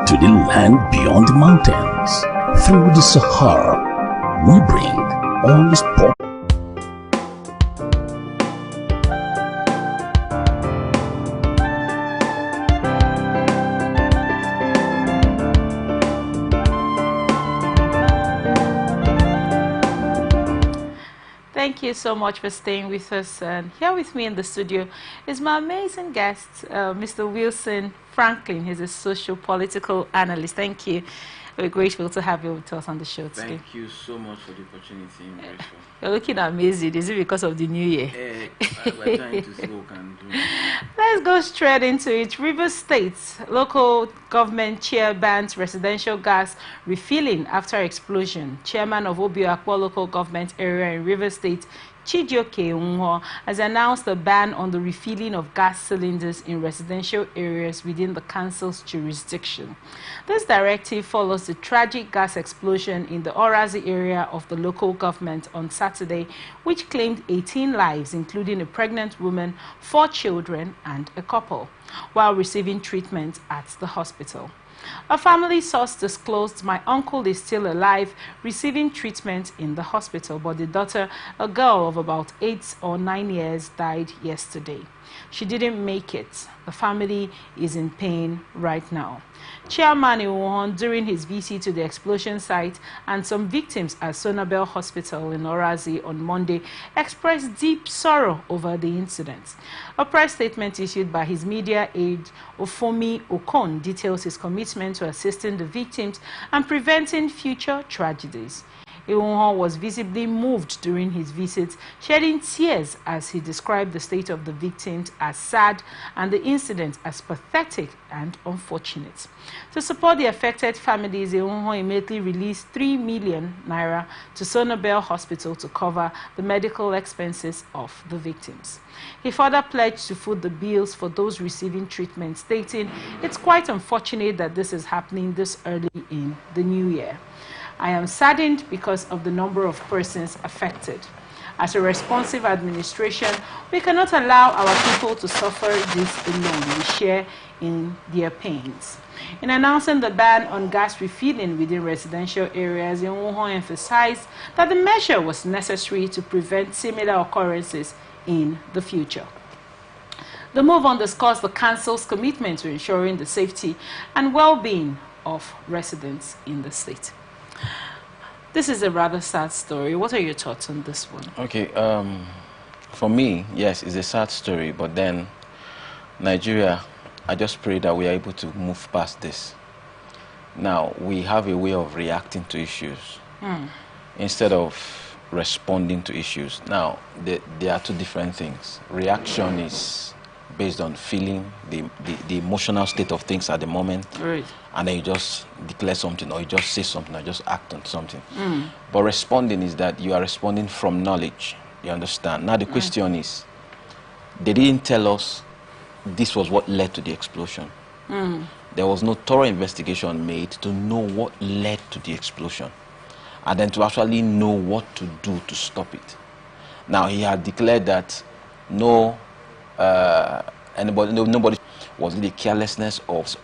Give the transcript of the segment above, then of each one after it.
to the land beyond the mountains. Through the Sahara, we bring all this Thank you so much for staying with us. And here with me in the studio is my amazing guest, Mr. Wilson Franklin. He's a social-political analyst. Thank you. We're grateful to have you with us on the show today. Thank you so much for the opportunity. I'm grateful. You're looking amazing. Is it because of the new year? We're trying to see what we can do. Let's go straight into it. Rivers State local government chair bans residential gas refilling after explosion. Chairman of Obiakpo local government area in Rivers State, Chijioke Unho, has announced a ban on the refilling of gas cylinders in residential areas within the council's jurisdiction. This directive follows the tragic gas explosion in the Orazi area of the local government on Saturday, which claimed 18 lives, including a pregnant woman, 4 children, and a couple, while receiving treatment at the hospital. A family source disclosed my uncle is still alive, receiving treatment in the hospital, but the daughter, a girl of about 8 or 9 years, died yesterday. She didn't make it. The family is in pain right now. Chairman Iwon, during his visit to the explosion site and some victims at Sonabel Hospital in Orazi on Monday, expressed deep sorrow over the incident. A press statement issued by his media aide, Ofomi Okon, details his commitment to assisting the victims and preventing future tragedies. Iwon was visibly moved during his visit, shedding tears as he described the state of the victims as sad and the incident as pathetic and unfortunate. To support the affected families, Iwon immediately released 3 million naira to Sonabel Hospital to cover the medical expenses of the victims. He further pledged to foot the bills for those receiving treatment, stating, "It's quite unfortunate that this is happening this early in the new year. I am saddened because of the number of persons affected. As a responsive administration, we cannot allow our people to suffer this alone. We share in their pains." In announcing the ban on gas refilling within residential areas, Iwon emphasized that the measure was necessary to prevent similar occurrences in the future. The move underscores the council's commitment to ensuring the safety and well-being of residents in the state. This is a rather sad story. What are your thoughts on this one? Okay, for me, yes, it's a sad story, but then Nigeria, I just pray that we are able to move past this. Now, we have a way of reacting to issues instead of responding to issues. Now, there are 2 different things. Reaction is based on feeling, the emotional state of things at the moment, Right. and then you just declare something, or you just say something, or just act on something. But responding is that you are responding from knowledge. You understand? Now the question is, they didn't tell us this was what led to the explosion. There was no thorough investigation made to know what led to the explosion, and then to actually know what to do to stop it. Now he had declared that nobody. Was it the carelessness of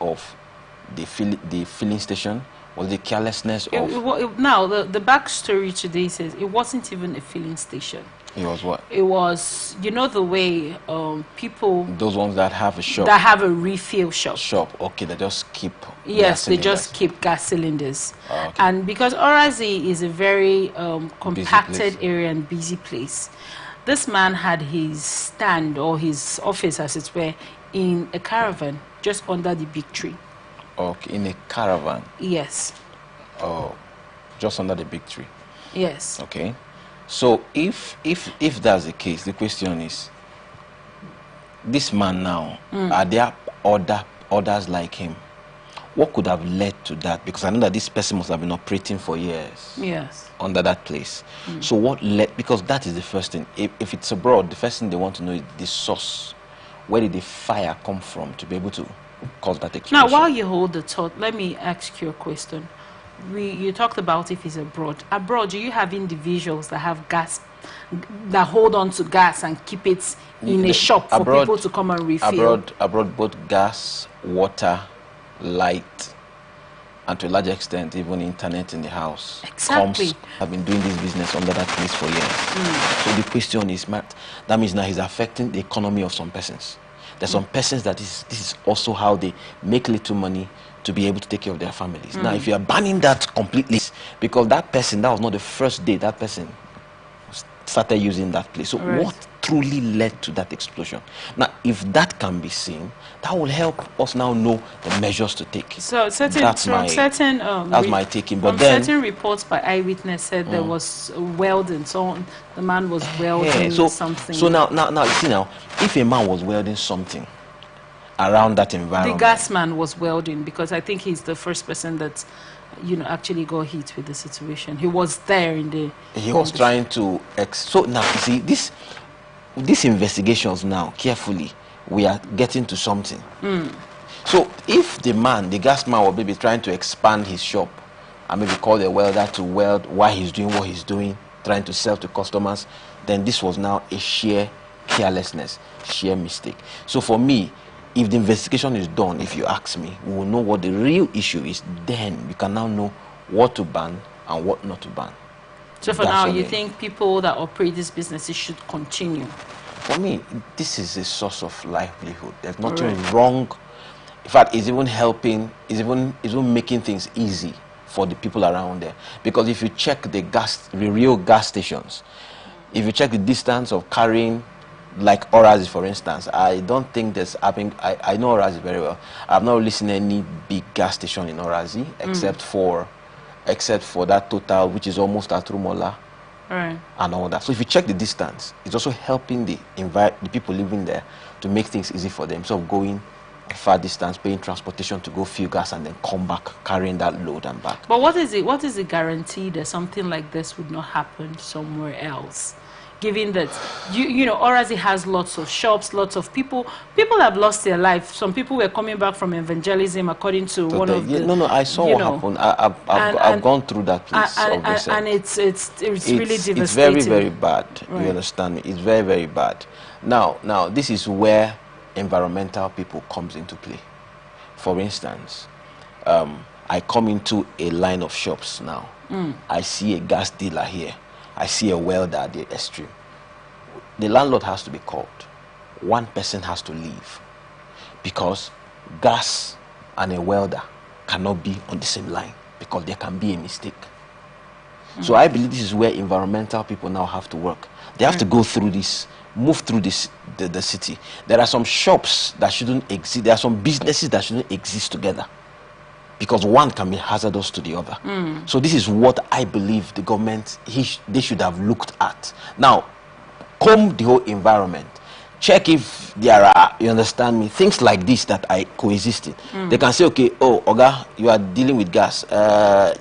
the filling station? Was it the carelessness of... Now, the backstory today says it wasn't even a filling station. It was what? It was, you know, the way people... Those ones that have a shop. That have a refill shop. Okay, they just keep... Yes, they just keep gas cylinders. Oh, okay. And because Orazi is a very compacted area and busy place, this man had his stand, or his office as it were, in a caravan just under the big tree. Okay, in a caravan? Yes. Oh, just under the big tree? Yes. Okay. So if that's the case, the question is, this man now, are there others like him? What could have led to that? Because I know that this person must have been operating for years. Yes. Under that place. So what led, because that is the first thing. If it's abroad, the first thing they want to know is the source. Where did the fire come from to be able to cause that explosion? Now, while you hold the thought, let me ask you a question. You talked about if it's abroad. Abroad, do you have individuals that have gas, that hold on to gas and keep it in a shop for people to come and refill? Abroad, both gas, water, light, and to a large extent, even internet in the house. Exactly. I've been doing this business under that place for years. So the question is, that means now he's affecting the economy of some persons. There's some persons that this is also how they make little money to be able to take care of their families. Now, if you are banning that completely, because that was not the first day that person started using that place. So what truly led to that explosion? Now, if that can be seen, that will help us now know the measures to take. So that's my taking. But then certain reports by eyewitness said there was welding. So the man was welding something. So now, you see now, if a man was welding something around that environment, the gas man was welding, because I think he's the first person that actually got hit with the situation. He was there in the. He was trying to. So now you see these investigations now carefully. We are getting to something. So if the gas man, will be trying to expand his shop and maybe call the welder to weld while he's doing what he's doing, trying to sell to customers, then this was now a sheer carelessness, sheer mistake. So for me, if the investigation is done, if you ask me, we will know what the real issue is. Then you can now know what to ban and what not to ban. So for now, you think people that operate these businesses should continue? For me, this is a source of livelihood. There's nothing wrong. In fact, it's even helping, it's even making things easy for the people around there. Because if you check the real gas stations, if you check the distance of carrying, like Orazi, for instance, I don't think there's happening. I know Orazi very well. I've not really seen any big gas station in Orazi except for that Total, which is almost at Rumola. And all that. So if you check the distance, it's also helping the people living there to make things easy for them. So going a far distance, paying transportation to go fill gas and then come back carrying that load and back. But what is the guarantee that something like this would not happen somewhere else? Given that Orazi has lots of shops, lots of people have lost their life. Some people were coming back from evangelism, according to one of the. I saw what happened. I've gone through that place and it's really devastating. It's very, very bad. You understand me? It's very, very bad. Now this is where environmental people comes into play. For instance, I come into a line of shops now. I see a gas dealer here. I see a welder at the extreme. The landlord has to be called. One person has to leave, because gas and a welder cannot be on the same line, because there can be a mistake. So I believe this is where environmental people now have to work. They have to go through this, move through this, the city. There are some shops that shouldn't exist. There are some businesses that shouldn't exist together, because one can be hazardous to the other. So this is what I believe the government, they should have looked at. Now, comb the whole environment. Check if there are, you understand me, things like this that are coexisting. They can say, okay, oh, Oga, you are dealing with gas.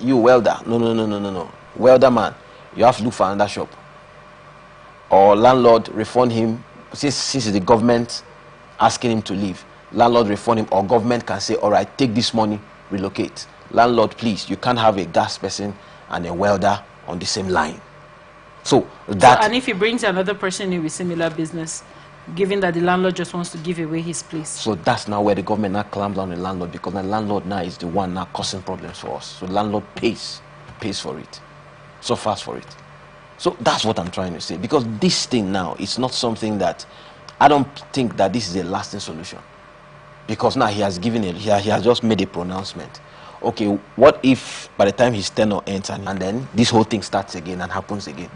You welder. No. Welder man, you have to look for another shop. Or landlord, refund him. Since it's the government asking him to leave, landlord refund him, or government can say, all right, take this money, relocate. Landlord, please, you can't have a gas person and a welder on the same line. And if he brings another person in with similar business, given that the landlord just wants to give away his place. So that's now where the government now clamps down on the landlord, because the landlord now is the one now causing problems for us. So the landlord pays for it, suffers for it. So that's what I'm trying to say, because this thing now, it's not something that, I don't think that this is a lasting solution. Because now he has just made a pronouncement. Okay, what if by the time his tenure ends and then this whole thing starts again and happens again?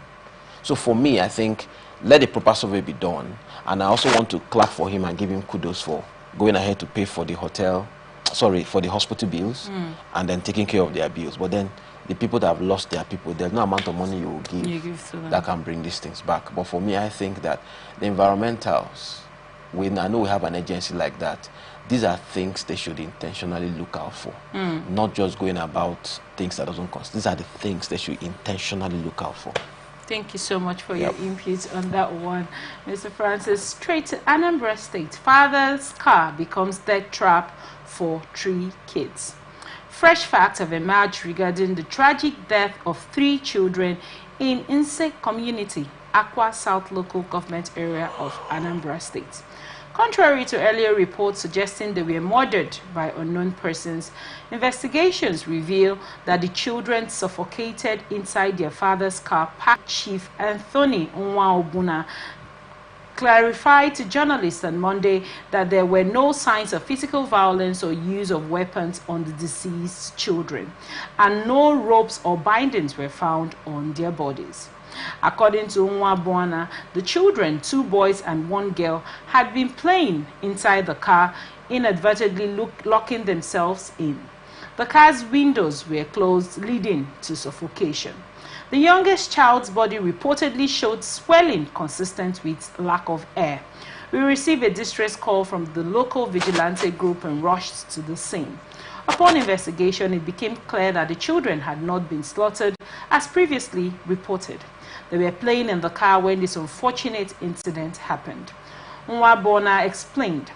So for me, I think let the proper survey be done. And I also want to clap for him and give him kudos for going ahead to pay for the hospital bills and then taking care of their bills. But then the people that have lost their people, there's no amount of money you will give to them that can bring these things back. But for me, I think that the environmentals, I know we have an agency like that, these are things they should intentionally look out for. Not just going about things that doesn't cost. These are the things they should intentionally look out for. Thank you so much for your input on that one, Mr. Francis. Straight to Anambra State. Father's car becomes death trap for 3 kids. Fresh facts have emerged regarding the tragic death of 3 children in Inse community, Akwa South local government area of Anambra State. Contrary to earlier reports suggesting they were murdered by unknown persons, investigations reveal that the children suffocated inside their father's car. Chief Anthony Nwaobuna clarified to journalists on Monday that there were no signs of physical violence or use of weapons on the deceased children, and no ropes or bindings were found on their bodies. According to Nwabuana, the children, 2 boys and 1 girl, had been playing inside the car, inadvertently locking themselves in. The car's windows were closed, leading to suffocation. The youngest child's body reportedly showed swelling consistent with lack of air. We received a distress call from the local vigilante group and rushed to the scene. Upon investigation, it became clear that the children had not been slaughtered as previously reported. They were playing in the car when this unfortunate incident happened. Nwabona explained.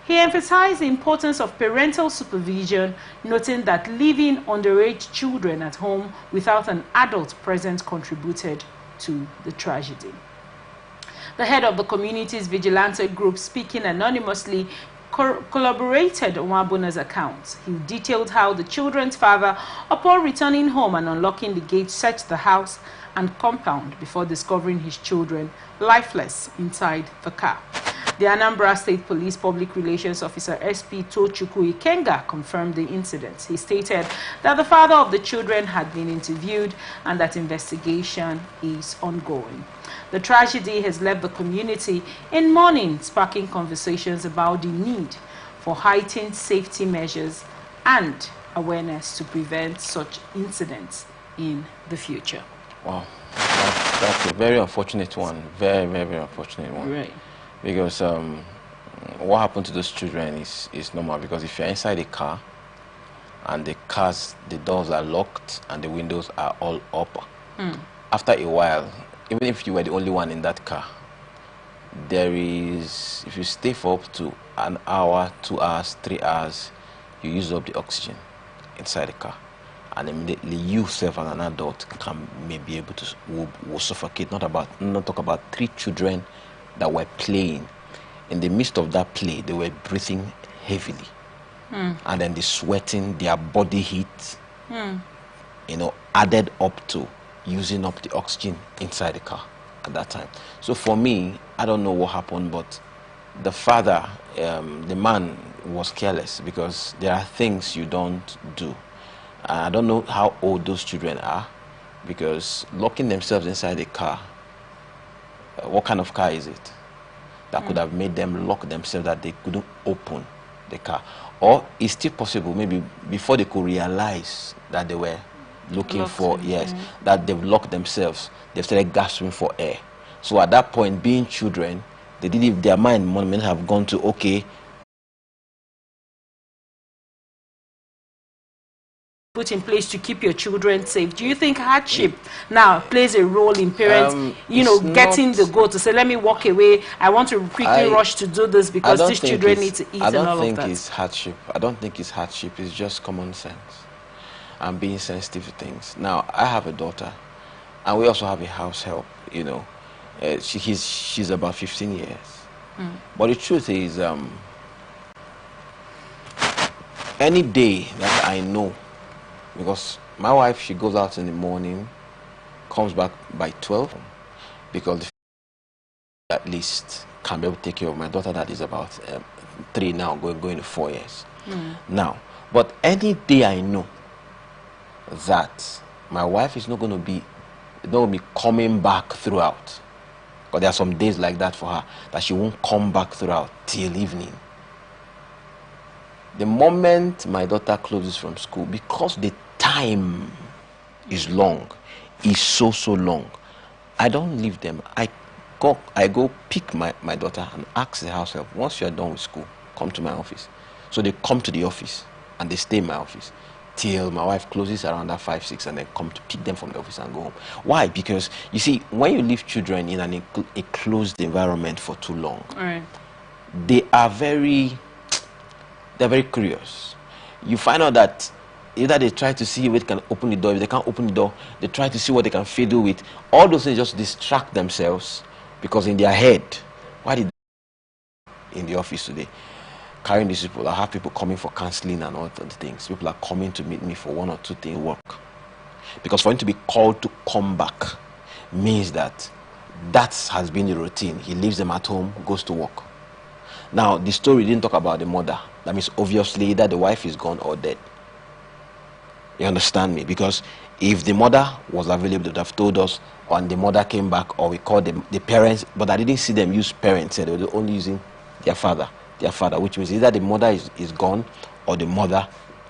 He emphasized the importance of parental supervision, noting that leaving underage children at home without an adult present contributed to the tragedy. The head of the community's vigilante group, speaking anonymously, corroborated Nwabuna's account. He detailed how the children's father, upon returning home and unlocking the gate, searched the house and compound before discovering his children lifeless inside the car. The Anambra State Police Public Relations Officer SP Tochukwu Ikenga confirmed the incident. He stated that the father of the children had been interviewed and that investigation is ongoing. The tragedy has left the community in mourning, sparking conversations about the need for heightened safety measures and awareness to prevent such incidents in the future. Wow, that's a very unfortunate one. Very, very unfortunate one. Right. Because what happened to those children is normal, because if you're inside a car and the doors are locked and the windows are all up, after a while, even if you were the only one in that car, if you stay for up to an hour, 2 hours, 3 hours, you use up the oxygen inside the car. And immediately you yourself as an adult may be able to will suffocate. Not talk about 3 children that were playing. In the midst of that play, they were breathing heavily. And then the sweating, their body heat, added up to using up the oxygen inside the car at that time. So for me, I don't know what happened, but the father, the man, was careless, because there are things you don't do. I don't know how old those children are, because locking themselves inside the car, what kind of car is it that could have made them lock themselves that they couldn't open the car? Or it's still possible, maybe before they could realize that they were looking that they've locked themselves, they've started gasping for air. So at that point, being children, they didn't, their mind might have gone to, okay, put in place to keep your children safe. Do you think hardship now plays a role in parents, getting the goal to say, let me walk away, I want to quickly rush to do this because these children need to eat and all of that? I don't think it's hardship. I don't think it's hardship. It's just common sense and being sensitive to things. Now, I have a daughter, and we also have a house help, she's about 15 years. But the truth is, any day that I know, because my wife, she goes out in the morning, comes back by 12, because at least can be able to take care of my daughter that is about 3 now, going to 4 years. Now, but any day I know that my wife is not going to be coming back throughout, because there are some days like that for her, that she won't come back throughout till evening. The moment my daughter closes from school, because the time is long, is so long, I don't leave them. I go pick my daughter and ask the house help, once you're done with school, come to my office. So they come to the office and they stay in my office till my wife closes around that 5, 6, and then come to pick them from the office and go home. Why? Because you see, when you leave children in a closed environment for too long, they're very curious. You find out that either they try to see if they can open the door. If they can't open the door, they try to see what they can fiddle with. All those things just distract themselves, because in their head, why did in the office today, carrying these people. I have people coming for counseling and all of the things. People are coming to meet me for one or two things work. Because for him to be called to come back means that has been the routine. He leaves them at home, goes to work. Now, the story didn't talk about the mother. That means obviously either the wife is gone or dead. You understand me? Because if the mother was available, they would have told us, and the mother came back, or we called them the parents, but I didn't see them use parents. They were only using their father, which means either the mother is gone or the mother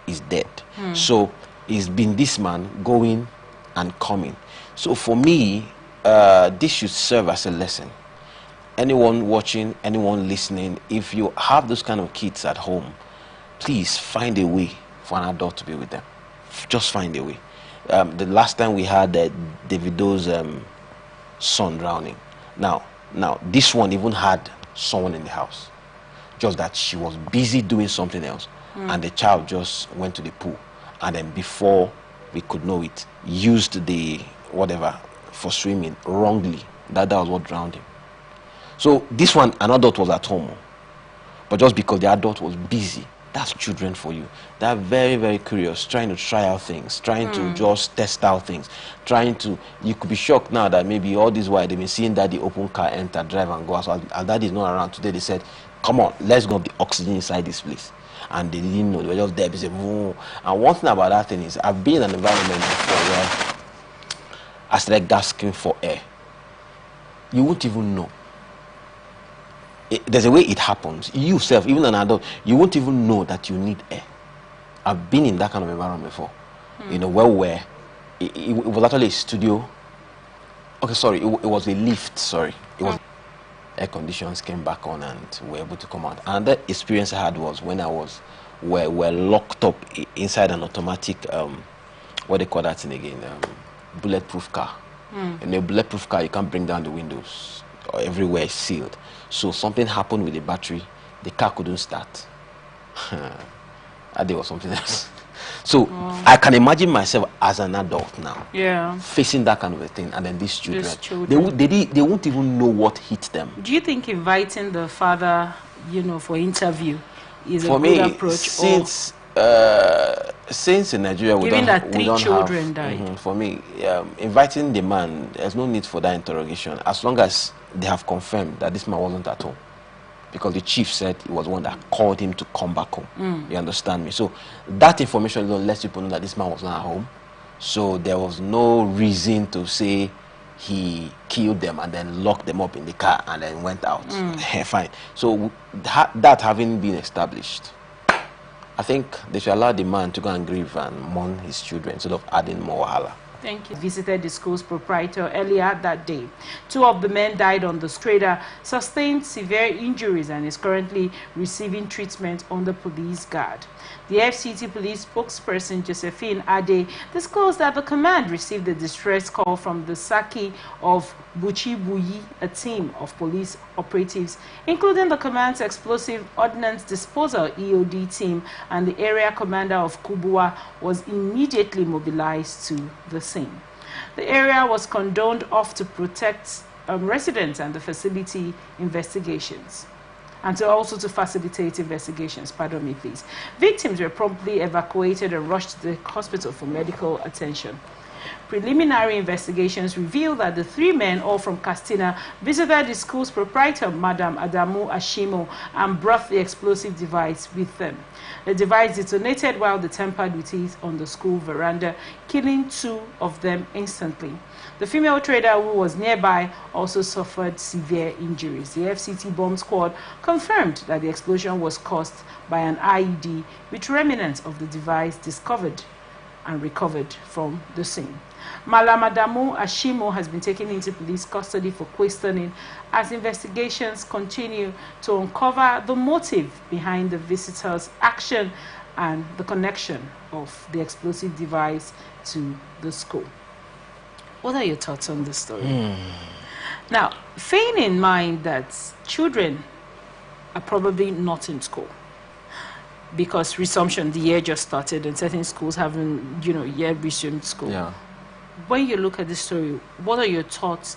is dead. So it's been this man going and coming. So for me, this should serve as a lesson. Anyone watching, anyone listening, if you have those kind of kids at home, please find a way for an adult to be with them. Just find a way. The last time we had Davido's son drowning. Now this one even had someone in the house, just that she was busy doing something else, and the child just went to the pool, and then before we could know it, used the whatever for swimming wrongly. That was what drowned him. So this one, an adult was at home, but just because the adult was busy, that's children for you. They're very, very curious, trying to try out things, trying to just test out things, you could be shocked now that maybe all this while they've been seeing daddy open car, enter, drive and go. So as daddy's not around today, they said, come on, let's go up the oxygen inside this place. And they didn't know, they were just there, they said, whoa. And one thing about that thing is, I've been in an environment before where I started gasping for air. You won't even know. There's a way it happens. You yourself, even an adult, you won't even know that you need air. I've been in that kind of environment before. You know, where it was actually a studio. Okay, sorry, it was a lift, sorry. It was air conditions came back on and we were able to come out. Another experience I had was when we're locked up inside an automatic, what they call that thing again, bulletproof car. In a bulletproof car, you can't bring down the windows. Everywhere is sealed. So something happened with the battery, the car couldn't start. That day was something else. So I can imagine myself as an adult now, facing that kind of a thing, and then these children, they won't even know what hit them. Do you think inviting the father, for interview is for a me, good approach? Since in Nigeria we given don't, that we three don't children have, died. For me, inviting the man, there's no need for that interrogation, as long as they have confirmed that this man wasn't at home, because the chief said he was one that called him to come back home. You understand me? So that information lets people know that this man was not at home, so there was no reason to say he killed them and then locked them up in the car and then went out. Fine. So that having been established, I think they should allow the man to go and grieve and mourn his children instead of adding more wahala. Thank you. Visited the school's proprietor earlier that day. 2 of the men died on the trader, sustained severe injuries, and is currently receiving treatment under police guard. The FCT police spokesperson Josephine Ade disclosed that the command received a distress call from the Saki of Buchibuyi, a team of police operatives, including the command's explosive ordnance disposal EOD team, and the area commander of Kubwa was immediately mobilized to the scene. The area was cordoned off to protect residents and the facility investigations. And to facilitate investigations, pardon me please. Victims were promptly evacuated and rushed to the hospital for medical attention. Preliminary investigations reveal that the 3 men, all from Castina, visited the school's proprietor, Madam Adamu Ashimo, and brought the explosive device with them. The device detonated while they tampered with it on the school veranda, killing 2 of them instantly. The female trader who was nearby also suffered severe injuries. The FCT bomb squad confirmed that the explosion was caused by an IED with remnants of the device discovered and recovered from the scene. Malamadamu Ashimo has been taken into police custody for questioning as investigations continue to uncover the motive behind the visitor's action and the connection of the explosive device to the school. What are your thoughts on this story? Now, bearing in mind that children are probably not in school, because resumption, the year just started and certain schools haven't, yet resumed school. Yeah. When you look at this story, what are your thoughts,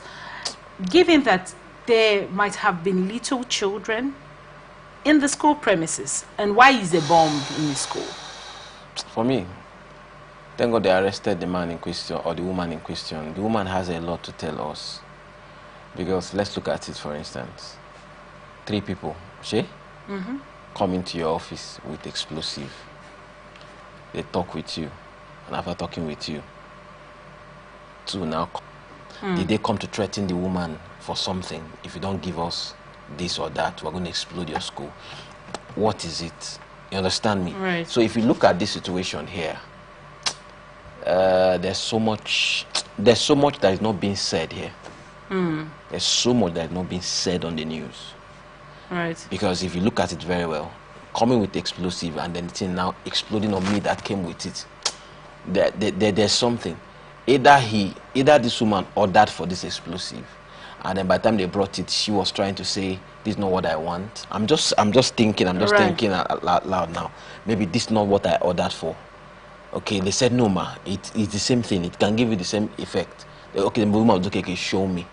given that there might have been little children in the school premises? And why is a bomb in the school? For me, thank God they arrested the man in question or the woman in question. The woman has a lot to tell us. Because let's look at it, for instance. 3 people, come into your office with explosive. They talk with you. And after talking with you, 2 now come. Did they come to threaten the woman for something? If you don't give us this or that, we're going to explode your school. What is it? You understand me? Right. So if you look at this situation here, there's so much that is not being said here. There's so much that is not being said on the news. Right. Because if you look at it very well, coming with the explosive and then it's now exploding on me that came with it, there's something. Either this woman ordered for this explosive, and then by the time they brought it, she was trying to say, this is not what I want. I'm just thinking thinking out loud now. Maybe this is not what I ordered for. Okay, they said, no ma, it's the same thing. It can give you the same effect. Okay, the woman was okay, show me.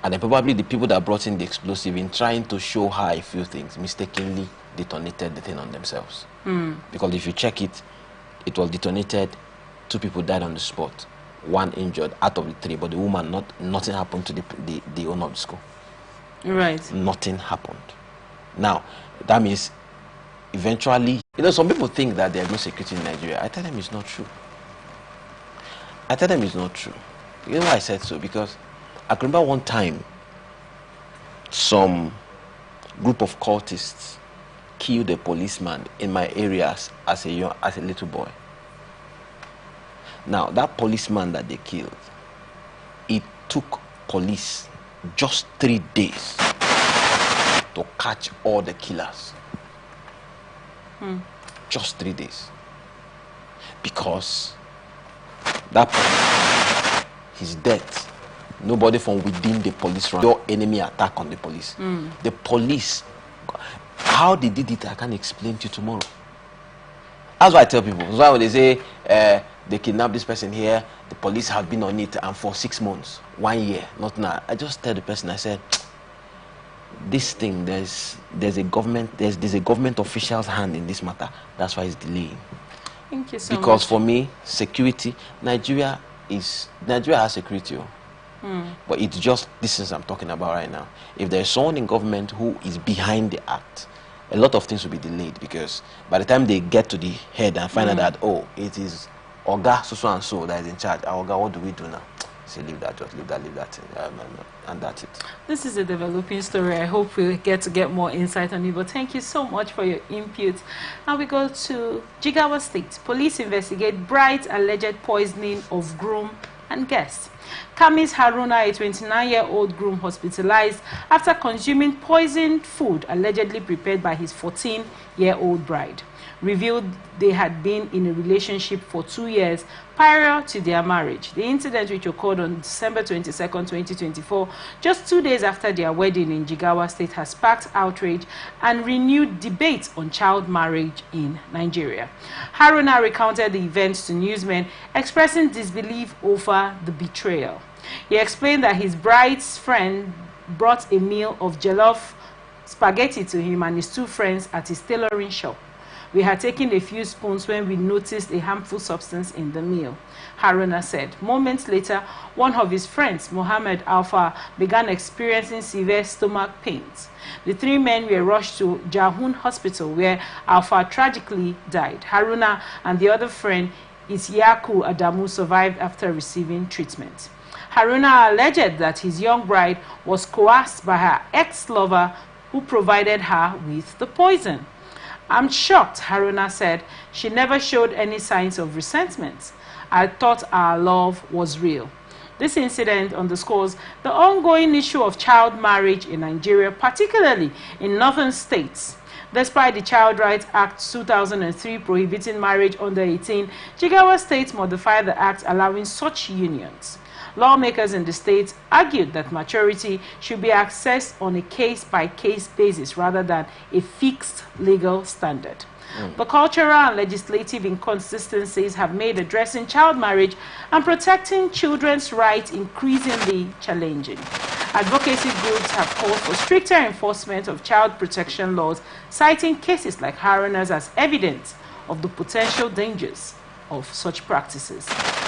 And then probably the people that brought in the explosive, in trying to show her a few things, mistakenly detonated the thing on themselves. Because if you check it, it was detonated, 2 people died on the spot, 1 injured out of the 3, but the woman, nothing happened to the owner of the school. Right. Nothing happened. Now, that means eventually, some people think that there's no security in Nigeria. I tell them it's not true. You know why I said so? Because I can remember one time, some group of cultists killed a policeman in my areas as a little boy. Now, that policeman that they killed, it took police just 3 days to catch all the killers. Just 3 days. Because his death, nobody from within the police ran. Your enemy attack on the police. The police, how they did it, I can't explain to you tomorrow. That's why I tell people. That's why when they say they kidnapped this person here, the police have been on it, and for 6 months, 1 year, not now. I just tell the person, I said, this thing, there's a government official's hand in this matter. That's why it's delaying. Thank you so much. Because for me, security, Nigeria has security. But it's just this things I'm talking about right now. If there's someone in government who is behind the act, a lot of things will be delayed, because by the time they get to the head and find out that, oh, it is Oga so and so that is in charge. Oga, what do we do now? Say, leave that, just leave that, and that's it. This is a developing story. I hope we'll get more insight on it. But thank you so much for your input. Now we go to Jigawa State. Police investigate bride's alleged poisoning of groom and guest. Kamis Haruna, a 29-year-old groom, hospitalized after consuming poisoned food allegedly prepared by his 14-year-old bride, revealed they had been in a relationship for 2 years prior to their marriage. The incident, which occurred on December 22nd, 2024, just 2 days after their wedding in Jigawa State, has sparked outrage and renewed debate on child marriage in Nigeria. Haruna recounted the events to newsmen, expressing disbelief over the betrayal. He explained that his bride's friend brought a meal of jollof spaghetti to him and his 2 friends at his tailoring shop. We had taken a few spoons when we noticed a harmful substance in the meal, Haruna said. Moments later, one of his friends, Mohammed Alfa, began experiencing severe stomach pains. The 3 men were rushed to Jahun Hospital, where Alfa tragically died. Haruna and the other friend, Isyaku Adamu, survived after receiving treatment. Haruna alleged that his young bride was coerced by her ex-lover, who provided her with the poison. I'm shocked, Haruna said. She never showed any signs of resentment. I thought our love was real. This incident underscores the ongoing issue of child marriage in Nigeria, particularly in northern states. Despite the Child Rights Act 2003 prohibiting marriage under 18, Jigawa State modified the act allowing such unions. Lawmakers in the state argued that maturity should be assessed on a case-by-case basis rather than a fixed legal standard. The cultural and legislative inconsistencies have made addressing child marriage and protecting children's rights increasingly challenging. Advocacy groups have called for stricter enforcement of child protection laws, citing cases like Harun's as evidence of the potential dangers of such practices.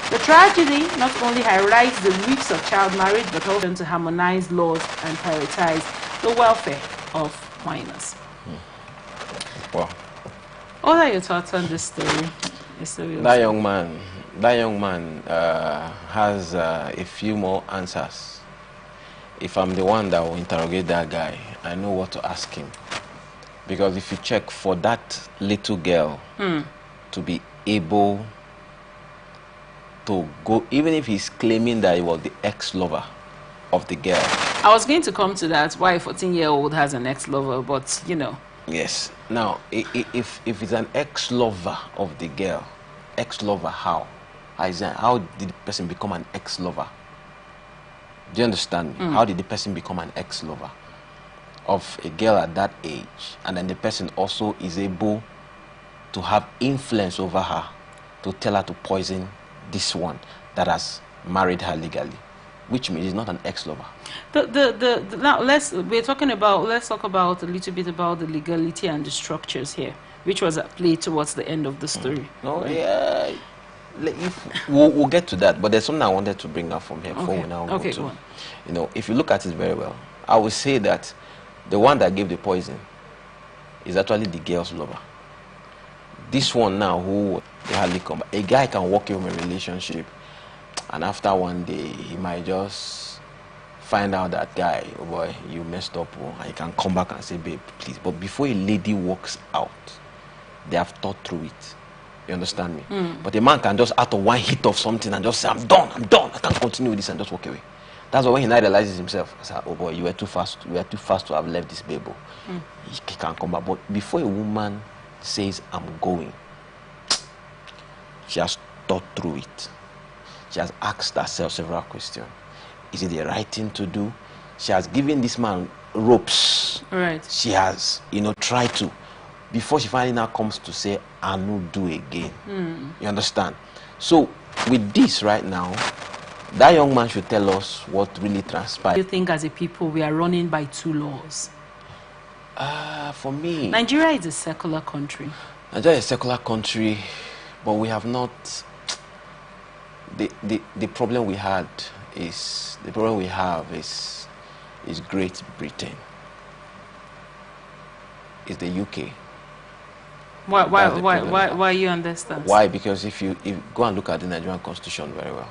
The tragedy not only highlights the risks of child marriage, but also to harmonize laws and prioritize the welfare of minors. Wow. What are your thoughts on this story, Mr. Wilson? That young man has a few more answers. If I'm the one that will interrogate that guy, I know what to ask him. Because if you check, for that little girl to be able to go, even if he's claiming that he was the ex-lover of the girl. I was going to come to that, why a 14-year-old has an ex-lover, but, you know. Yes. Now, if it's an ex-lover of the girl, ex-lover, how? How did the person become an ex-lover? Do you understand me? How did the person become an ex-lover of a girl at that age? And then the person also is able to have influence over her to tell her to poison this one that has married her legally, which means he's not an ex-lover. Now let's talk about a little bit about the legality and the structures here, which was at play towards the end of the story. No, yeah, we'll get to that, but there's something I wanted to bring up from here before we now go to. Go on. You know, if you look at it very well, I would say that the one that gave the poison is actually the girl's lover. This one now, who they hardly come, a guy can walk in a relationship, and after one day he might just find out that guy, oh boy, you messed up, and he can come back and say, babe, please. But before a lady walks out, they have thought through it. You understand me? But a man can just, out of one hit of something, and just say, I'm done, I can't continue with this, and just walk away. That's why when he now realizes himself, I said, oh boy, you were too fast to have left this baby. He can't come back. But before a woman says, I'm going, she has thought through it. She has asked herself several questions. Is it the right thing to do? She has given this man ropes. Right. She has, tried to, before she finally now comes to say, I no do again. You understand? So with this right now, that young man should tell us what really transpired. You think as a people we are running by two laws? For me, Nigeria is a secular country. Nigeria is a secular country, but we have not. The problem we have is Great Britain. Is the UK. Why you understand? Why? Because if you go and look at the Nigerian Constitution very well.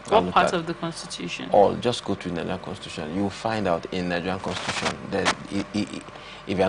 What part of the Constitution? Or just go to the Nigerian Constitution. You will find out in Nigerian Constitution that if you are